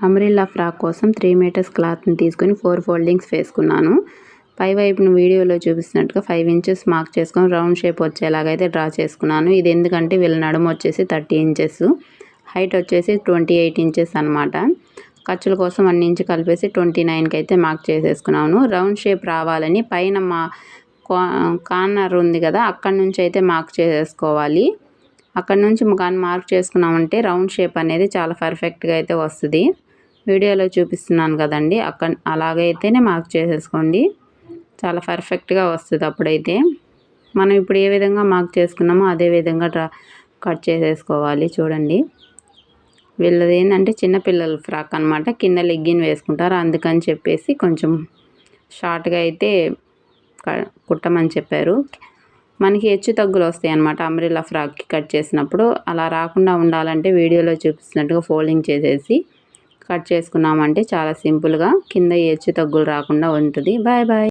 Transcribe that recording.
Umbrella frock కోసం 3 metres క్లాత్ని తీసుకొని 4 ఫోల్డింగ్స్ వేసుకున్నాను. పై వైపున వీడియోలో చూపిస్తున్నట్టుగా 5 ఇంచెస్ మార్క్ చేసుకొని రౌండ్ షేప్ వచ్చేలాగైతే డ్రా చేసుకున్నాను. ఇది ఎందుకంటే వీళ్ళ నడుము వచ్చేసి 30 ఇంచెస్, హైట్ వచ్చేసి 28 ఇంచెస్ అనమాట. ఖర్చుల కోసం 1 ఇంచ్ కలిపేసి 29కి అయితే మార్క్ చేసేసుకున్నాను. రౌండ్ షేప్ రావాలని పైన మా కార్నర్ ఉంది కదా, అక్కడ నుంచి అయితే మార్క్ చేసేసుకోవాలి. అక్కడ నుంచి కానీ మార్క్ చేసుకున్నామంటే రౌండ్ షేప్ అనేది చాలా పర్ఫెక్ట్గా అయితే వస్తుంది. వీడియోలో చూపిస్తున్నాను కదండి, అక్కడ అలాగైతేనే మార్క్ చేసేసుకోండి, చాలా పర్ఫెక్ట్గా వస్తుంది. అప్పుడైతే మనం ఇప్పుడు ఏ విధంగా మార్క్ చేసుకున్నామో అదే విధంగా కట్ చేసేసుకోవాలి. చూడండి, వీళ్ళది ఏంటంటే చిన్నపిల్లల ఫ్రాక్ అనమాట, కింద లెగ్గిన్ వేసుకుంటారు, అందుకని చెప్పేసి కొంచెం షార్ట్గా అయితే కుట్టమని చెప్పారు. మనకి హెచ్చు తగ్గులు వస్తాయి అన్నమాట అంబ్రెల్లా ఫ్రాక్కి కట్ చేసినప్పుడు. అలా రాకుండా ఉండాలంటే వీడియోలో చూపిస్తున్నట్టుగా ఫోల్డింగ్ చేసేసి కట్ చేసుకున్నామంటే చాలా సింపుల్గా కింద హెచ్చు తగ్గులు రాకుండా ఉంటుంది. Bye bye.